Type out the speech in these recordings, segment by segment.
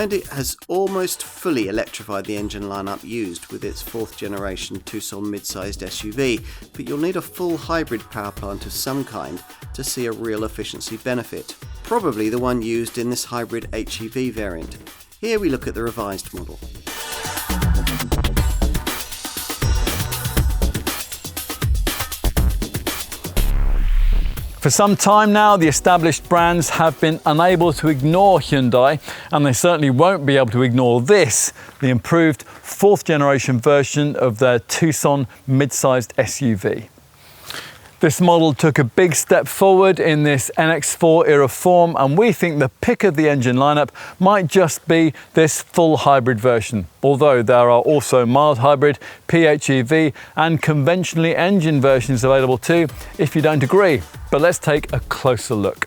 and it has almost fully electrified the engine lineup used with its 4th generation Tucson mid-sized SUV, but you'll need a full hybrid power plant of some kind to see a real efficiency benefit, probably the one used in this Hybrid HEV variant. Here we look at the revised model. For some time now, the established brands have been unable to ignore Hyundai, and they certainly won't be able to ignore this, the improved 4th generation version of their Tucson mid-sized SUV. This model took a big step forward in this NX4 era form, and we think the pick of the engine lineup might just be this full hybrid version, although there are also mild hybrid, PHEV and conventionally engined versions available too, if you don't agree. But let's take a closer look.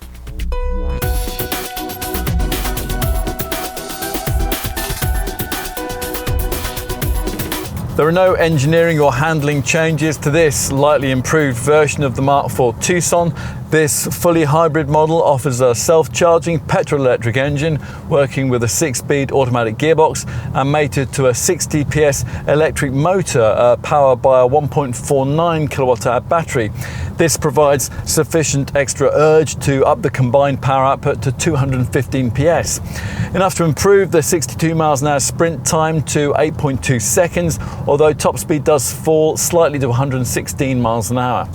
There are no engineering or handling changes to this slightly improved version of the Mark IV Tucson. This fully hybrid model offers a self-charging petrol-electric engine working with a 6-speed automatic gearbox and mated to a 60 PS electric motor powered by a 1.49 kilowatt-hour battery. This provides sufficient extra urge to up the combined power output to 215 PS, enough to improve the 62 miles an hour sprint time to 8.2 seconds, although top speed does fall slightly to 116 miles an hour.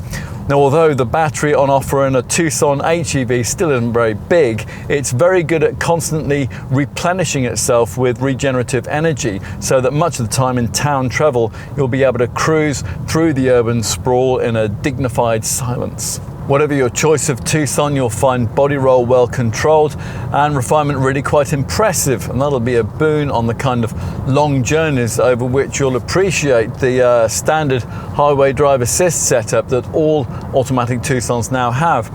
Now, although the battery on offer in a Tucson HEV still isn't very big, it's very good at constantly replenishing itself with regenerative energy, so that much of the time in town travel, you'll be able to cruise through the urban sprawl in a dignified silence. Whatever your choice of Tucson, you'll find body roll well controlled and refinement really quite impressive, and that'll be a boon on the kind of long journeys over which you'll appreciate the standard highway drive assist setup that all automatic Tucsons now have.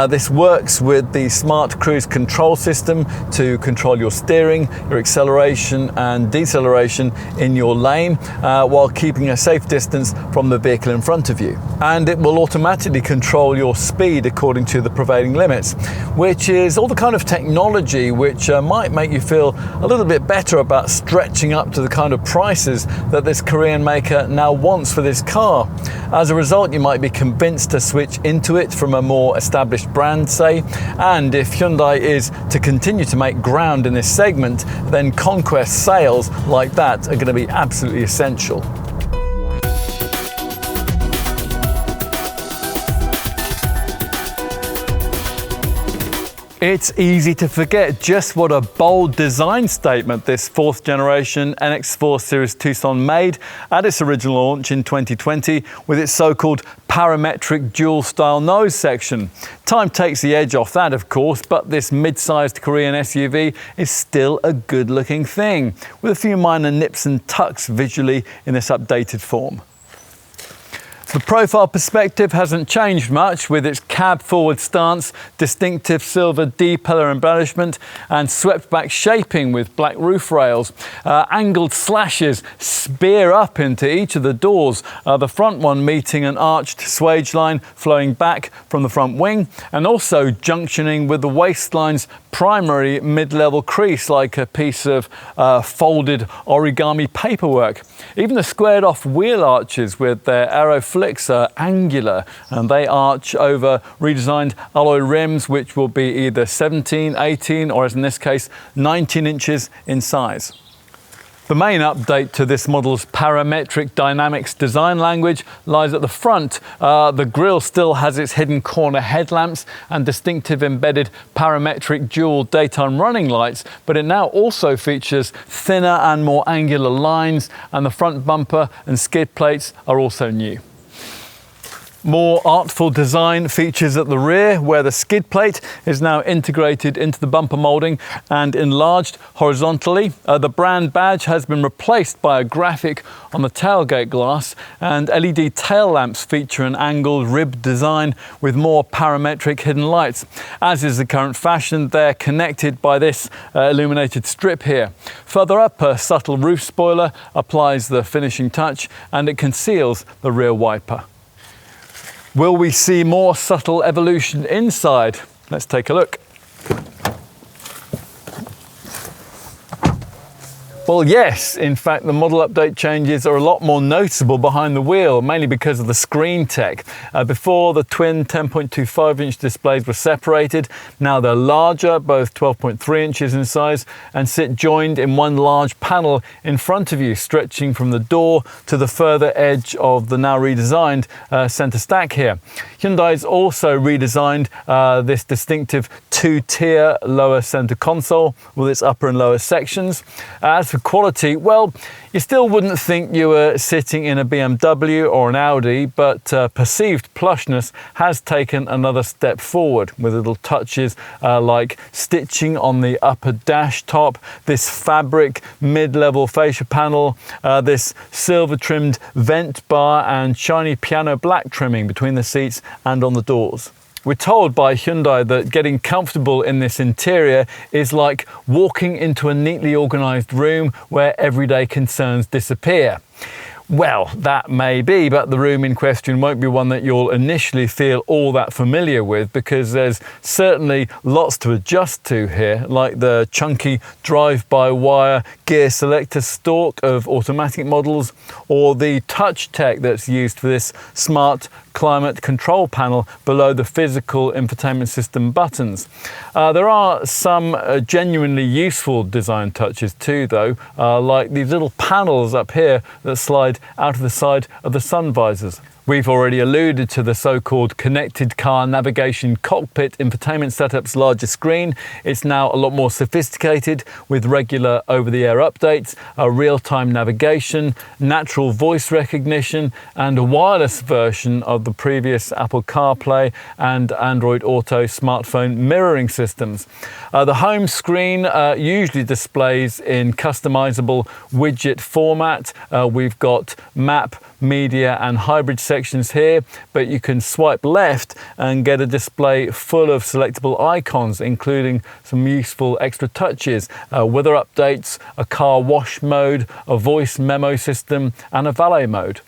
This works with the smart cruise control system to control your steering, your acceleration and deceleration in your lane, while keeping a safe distance from the vehicle in front of you. And it will automatically control your speed according to the prevailing limits, which is all the kind of technology which might make you feel a little bit better about stretching up to the kind of prices that this Korean maker now wants for this car. As a result, you might be convinced to switch into it from a more established brand, say, and if Hyundai is to continue to make ground in this segment, then conquest sales like that are going to be absolutely essential. It's easy to forget just what a bold design statement this 4th generation NX4 Series Tucson made at its original launch in 2020 with its so-called parametric dual-style nose section. Time takes the edge off that, of course, but this mid-sized Korean SUV is still a good-looking thing, with a few minor nips and tucks visually in this updated form. The profile perspective hasn't changed much, with its cab forward stance, distinctive silver D-pillar embellishment and swept back shaping with black roof rails. Angled slashes spear up into each of the doors, the front one meeting an arched swage line flowing back from the front wing and also junctioning with the waistline's primary mid-level crease like a piece of folded origami paperwork. Even the squared off wheel arches with their aero flicks are angular, and they arch over redesigned alloy rims which will be either 17, 18 or as in this case 19 inches in size. The main update to this model's parametric dynamics design language lies at the front. The grille still has its hidden corner headlamps and distinctive embedded parametric dual daytime running lights, but it now also features thinner and more angular lines, and the front bumper and skid plates are also new. More artful design features at the rear, where the skid plate is now integrated into the bumper moulding and enlarged horizontally. The brand badge has been replaced by a graphic on the tailgate glass, and LED tail lamps feature an angled rib design with more parametric hidden lights. As is the current fashion, they're connected by this illuminated strip here. Further up, a subtle roof spoiler applies the finishing touch, and it conceals the rear wiper. Will we see more subtle evolution inside? Let's take a look. Well, yes. In fact, the model update changes are a lot more noticeable behind the wheel, mainly because of the screen tech. Before, the twin 10.25-inch displays were separated. Now they're larger, both 12.3 inches in size, and sit joined in one large panel in front of you, stretching from the door to the further edge of the now redesigned center stack here. Hyundai's also redesigned this distinctive two-tier lower center console with its upper and lower sections. As for quality, well, you still wouldn't think you were sitting in a BMW or an Audi, but perceived plushness has taken another step forward with little touches like stitching on the upper dash top, this fabric mid-level fascia panel, this silver-trimmed vent bar and shiny piano black trimming between the seats and on the doors. We're told by Hyundai that getting comfortable in this interior is like walking into a neatly organised room where everyday concerns disappear. Well, that may be, but the room in question won't be one that you'll initially feel all that familiar with, because there's certainly lots to adjust to here, like the chunky drive-by-wire gear selector stalk of automatic models, or the touch tech that's used for this smart climate control panel below the physical infotainment system buttons. There are some genuinely useful design touches too, though, like these little panels up here that slide out of the side of the sun visors. We've already alluded to the so-called connected car navigation cockpit infotainment setup's larger screen. It's now a lot more sophisticated with regular over-the-air updates, a real-time navigation, natural voice recognition, and a wireless version of the previous Apple CarPlay and Android Auto smartphone mirroring systems. The home screen usually displays in customizable widget format. We've got map, media and hybrid sections here, but you can swipe left and get a display full of selectable icons, including some useful extra touches, weather updates, a car wash mode, a voice memo system and a valet mode.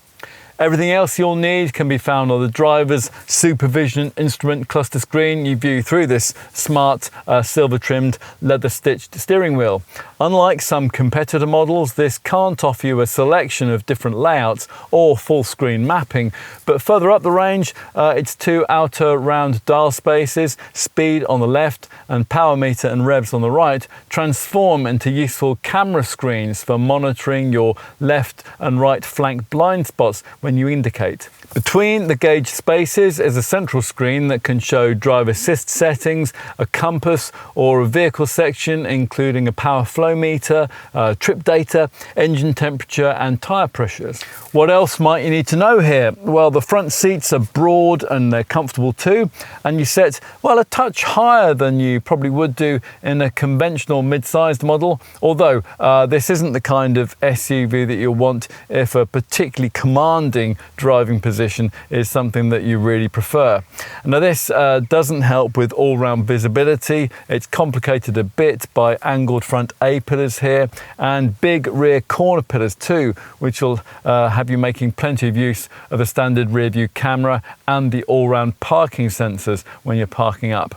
Everything else you'll need can be found on the driver's supervision instrument cluster screen you view through this smart silver-trimmed leather-stitched steering wheel. Unlike some competitor models, this can't offer you a selection of different layouts or full-screen mapping, but further up the range, its two outer round dial spaces, speed on the left and power meter and revs on the right, transform into useful camera screens for monitoring your left and right flank blind spots when you indicate. Between the gauge spaces is a central screen that can show drive assist settings, a compass or a vehicle section including a power flow meter, trip data, engine temperature and tyre pressures. What else might you need to know here? Well, the front seats are broad and they're comfortable too, and you sit, well, a touch higher than you probably would do in a conventional mid-sized model, although this isn't the kind of SUV that you'll want if a particularly commanding driving position is something that you really prefer. Now this doesn't help with all-round visibility. It's complicated a bit by angled front A pillars here and big rear corner pillars too, which will have you making plenty of use of the standard rear view camera and the all-round parking sensors when you're parking up.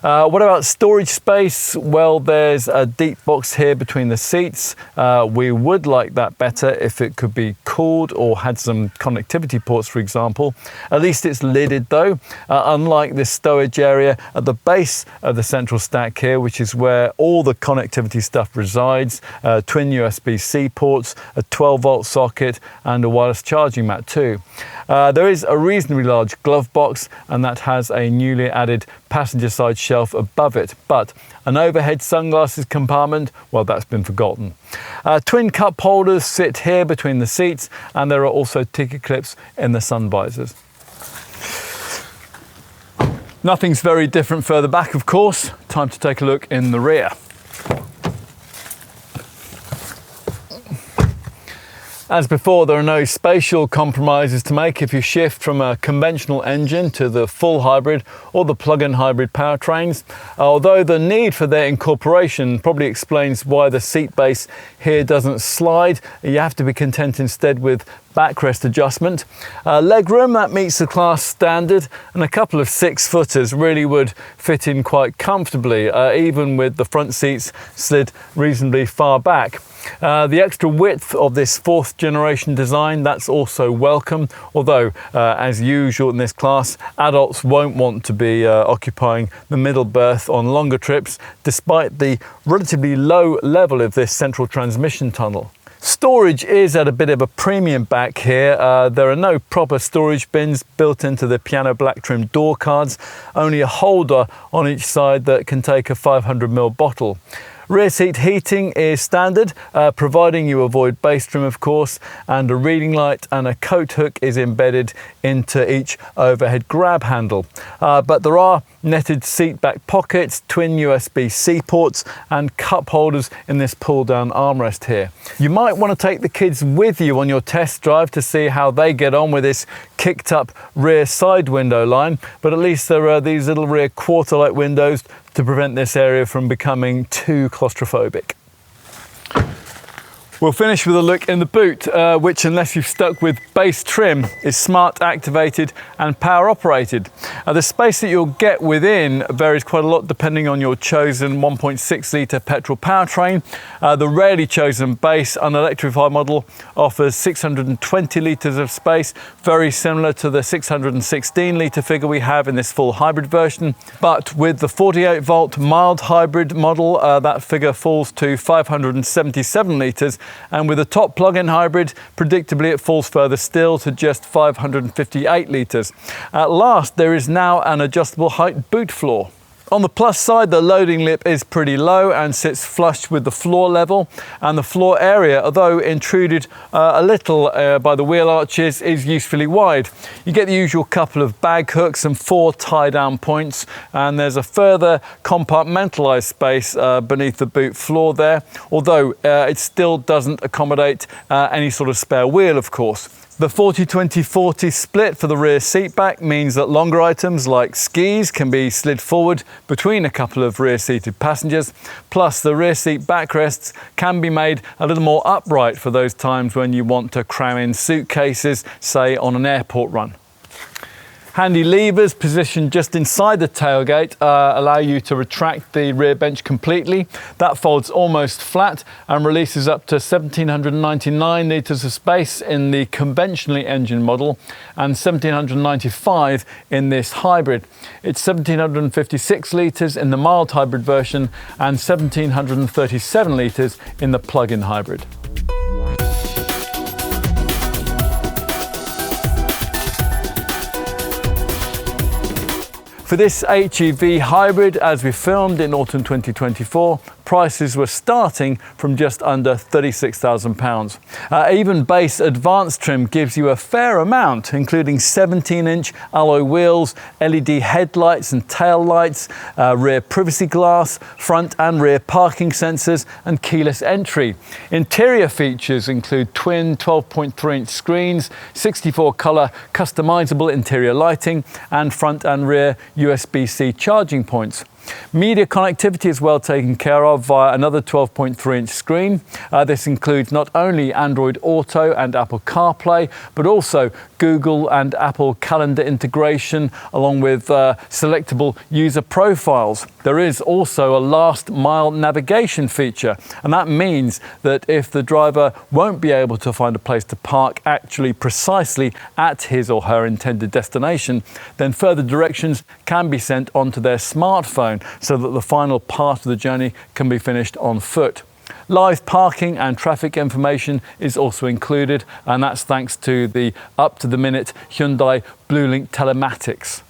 What about storage space? Well, there's a deep box here between the seats. We would like that better if it could be cooled or had some connectivity ports, for example. At least it's lidded though, unlike this stowage area at the base of the central stack here, which is where all the connectivity stuff resides. Twin USB-C ports, a 12-volt socket and a wireless charging mat too. There is a reasonably large glove box, and that has a newly added passenger side shelf above it, but an overhead sunglasses compartment, well, that's been forgotten. Twin cup holders sit here between the seats, and there are also ticket clips in the sun visors. Nothing's very different further back, of course. Time to take a look in the rear. As before, there are no spatial compromises to make if you shift from a conventional engine to the full hybrid or the plug-in hybrid powertrains, although the need for their incorporation probably explains why the seat base here doesn't slide. You have to be content instead with backrest adjustment. Legroom, that meets the class standard, and a couple of 6-footers really would fit in quite comfortably, even with the front seats slid reasonably far back. The extra width of this 4th generation design, that's also welcome, although as usual in this class, adults won't want to be occupying the middle berth on longer trips, despite the relatively low level of this central transmission tunnel. Storage is at a bit of a premium back here. There are no proper storage bins built into the piano black trim door cards, only a holder on each side that can take a 500ml bottle. Rear seat heating is standard, providing you avoid base trim of course, and a reading light and a coat hook is embedded into each overhead grab handle. But there are netted seat back pockets, twin USB-C ports and cup holders in this pull down armrest here. You might want to take the kids with you on your test drive to see how they get on with this kicked up rear side window line, but at least there are these little rear quarter light windows to prevent this area from becoming too claustrophobic. We'll finish with a look in the boot, which, unless you've stuck with base trim, is smart activated and power operated. The space that you'll get within varies quite a lot depending on your chosen 1.6 litre petrol powertrain. The rarely chosen base unelectrified model offers 620 litres of space, very similar to the 616 litre figure we have in this full hybrid version. But with the 48 volt mild hybrid model, that figure falls to 577 litres. And with the top plug-in hybrid, predictably it falls further still to just 558 litres. At last, there is now an adjustable height boot floor. On the plus side, the loading lip is pretty low and sits flush with the floor level, and the floor area, although intruded a little by the wheel arches, is usefully wide. You get the usual couple of bag hooks and 4 tie-down points, and there's a further compartmentalised space beneath the boot floor there, although it still doesn't accommodate any sort of spare wheel, of course. The 40-20-40 split for the rear seat back means that longer items like skis can be slid forward between a couple of rear-seated passengers. Plus, the rear seat backrests can be made a little more upright for those times when you want to cram in suitcases, say on an airport run. Handy levers positioned just inside the tailgate allow you to retract the rear bench completely. That folds almost flat and releases up to 1,799 litres of space in the conventionally engined model and 1,795 in this hybrid. It's 1,756 litres in the mild hybrid version and 1,737 litres in the plug-in hybrid. For this HEV hybrid, as we filmed in autumn 2024, prices were starting from just under £36,000. Even base advanced trim gives you a fair amount, including 17-inch alloy wheels, LED headlights and tail lights, rear privacy glass, front and rear parking sensors, and keyless entry. Interior features include twin 12.3-inch screens, 64-colour customizable interior lighting, and front and rear USB-C charging points. Media connectivity is well taken care of via another 12.3-inch screen. This includes not only Android Auto and Apple CarPlay, but also Google and Apple Calendar integration, along with selectable user profiles. There is also a last mile navigation feature, and that means that if the driver won't be able to find a place to park actually precisely at his or her intended destination, then further directions can be sent onto their smartphone so that the final part of the journey can be finished on foot. Live parking and traffic information is also included, and that's thanks to the up-to-the-minute Hyundai BlueLink telematics.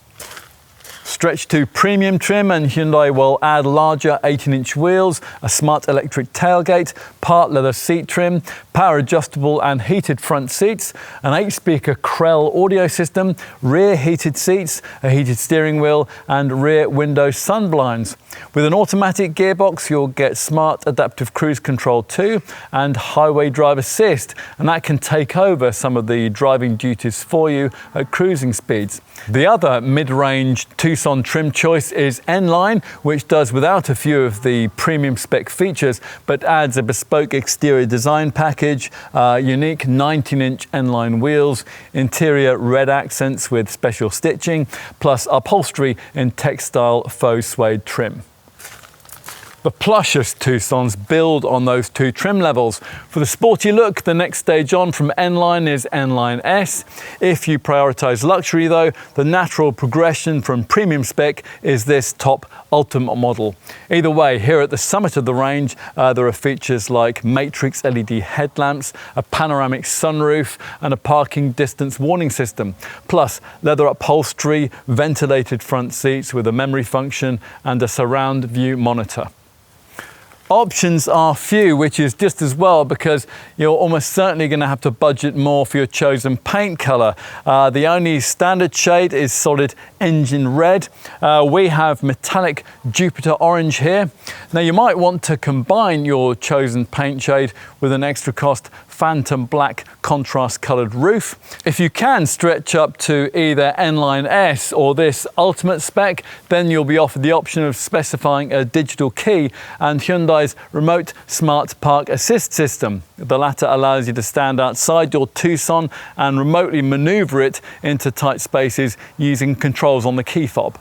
Stretch to premium trim, and Hyundai will add larger 18-inch wheels, a smart electric tailgate, part leather seat trim, power adjustable and heated front seats, an 8-speaker Krell audio system, rear heated seats, a heated steering wheel and rear window sunblinds. With an automatic gearbox, you'll get smart adaptive cruise control too, and highway drive assist, and that can take over some of the driving duties for you at cruising speeds. The other mid-range Tucson Tucson trim choice is N-Line, which does without a few of the premium spec features, but adds a bespoke exterior design package, unique 19-inch N-Line wheels, interior red accents with special stitching, plus upholstery in textile faux suede trim. The plushest Tucsons build on those two trim levels. For the sporty look, the next stage on from N-Line is N-Line S. If you prioritise luxury though, the natural progression from premium spec is this top ultimate model. Either way, here at the summit of the range, there are features like matrix LED headlamps, a panoramic sunroof, and a parking distance warning system. Plus, leather upholstery, ventilated front seats with a memory function, and a surround view monitor. Options are few, which is just as well because you're almost certainly going to have to budget more for your chosen paint colour. The only standard shade is solid engine red. We have metallic Jupiter orange here. Now you might want to combine your chosen paint shade with an extra cost phantom black contrast coloured roof. If you can stretch up to either N-Line S or this ultimate spec, then you'll be offered the option of specifying a digital key and Hyundai's remote smart park assist system. The latter allows you to stand outside your Tucson and remotely manoeuvre it into tight spaces using controls on the key fob.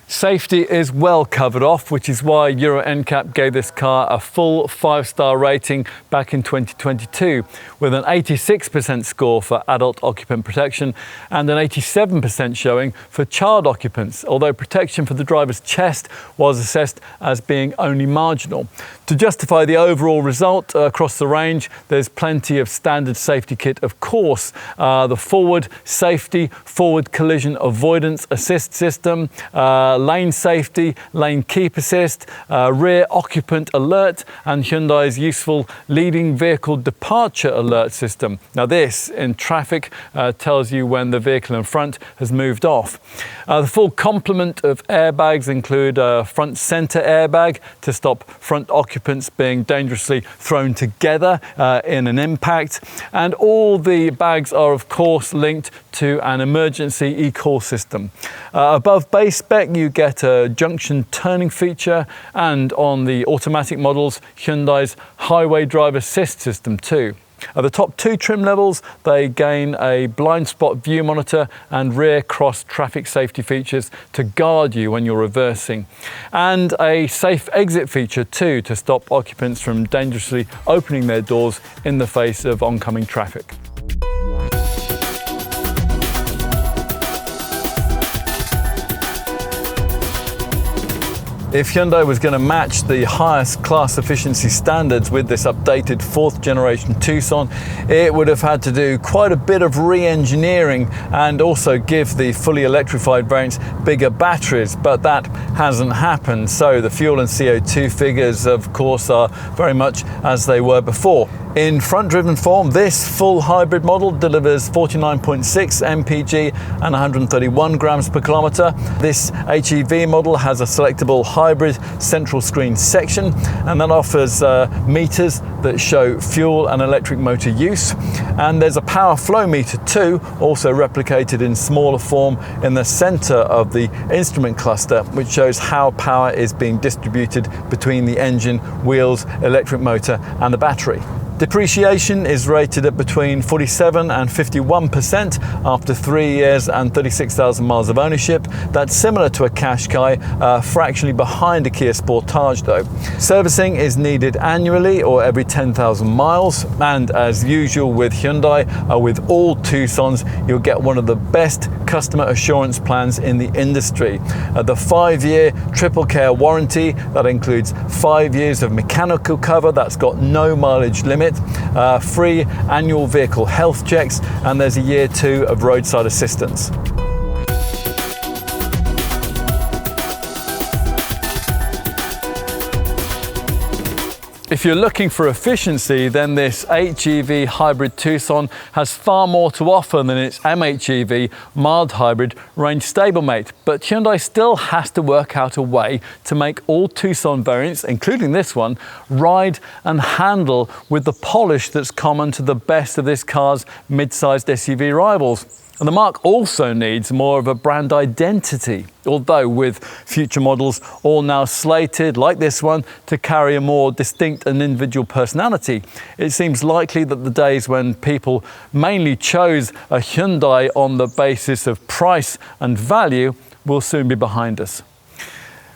Safety is well covered off, which is why Euro NCAP gave this car a full 5-star rating back in 2022, with an 86% score for adult occupant protection and an 87% showing for child occupants, although protection for the driver's chest was assessed as being only marginal. To justify the overall result across the range, there's plenty of standard safety kit, of course. The forward safety, forward collision avoidance assist system, lane safety, lane keep assist, rear occupant alert, and Hyundai's useful leading vehicle departure alert system. Now this, in traffic, tells you when the vehicle in front has moved off. The full complement of airbags include a front center airbag to stop front occupants being dangerously thrown together in an impact, and all the bags are of course linked to an emergency e-call system. Above base spec you get a junction turning feature, and on the automatic models, Hyundai's highway drive assist system too. At the top two trim levels, they gain a blind spot view monitor and rear cross traffic safety features to guard you when you're reversing, and a safe exit feature too to stop occupants from dangerously opening their doors in the face of oncoming traffic. If Hyundai was going to match the highest class efficiency standards with this updated 4th generation Tucson, it would have had to do quite a bit of re-engineering and also give the fully electrified variants bigger batteries, but that hasn't happened. So the fuel and CO2 figures, of course, are very much as they were before. In front-driven form, this full hybrid model delivers 49.6 mpg and 131 grams per kilometre. This HEV model has a selectable hybrid central screen section, and that offers meters that show fuel and electric motor use. And there's a power flow meter too, also replicated in smaller form in the centre of the instrument cluster, which shows how power is being distributed between the engine, wheels, electric motor and the battery. Depreciation is rated at between 47 and 51% after 3 years and 36,000 miles of ownership. That's similar to a Qashqai, fractionally behind a Kia Sportage though. Servicing is needed annually or every 10,000 miles, and as usual with Hyundai, with all Tucsons, you'll get one of the best customer assurance plans in the industry. The 5-year triple care warranty, that includes 5 years of mechanical cover that's got no mileage limit, free annual vehicle health checks, and there's a year 2 of roadside assistance. If you're looking for efficiency, then this HEV hybrid Tucson has far more to offer than its MHEV mild hybrid range stablemate. But Hyundai still has to work out a way to make all Tucson variants, including this one, ride and handle with the polish that's common to the best of this car's mid-sized SUV rivals. And the marque also needs more of a brand identity, although with future models all now slated, like this one, to carry a more distinct and individual personality, it seems likely that the days when people mainly chose a Hyundai on the basis of price and value will soon be behind us.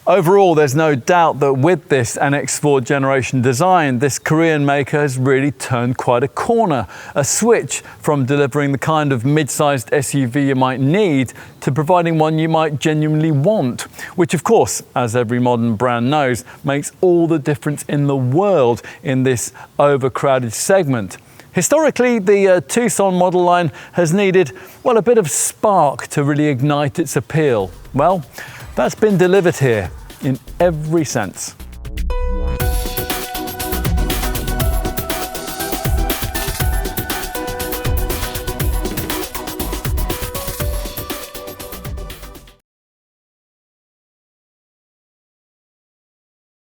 Overall, there's no doubt that with this NX4 generation design, this Korean maker has really turned quite a corner, a switch from delivering the kind of mid-sized SUV you might need to providing one you might genuinely want, which of course, as every modern brand knows, makes all the difference in the world in this overcrowded segment. Historically, the Tucson model line has needed, well, a bit of spark to really ignite its appeal. Well, that's been delivered here in every sense.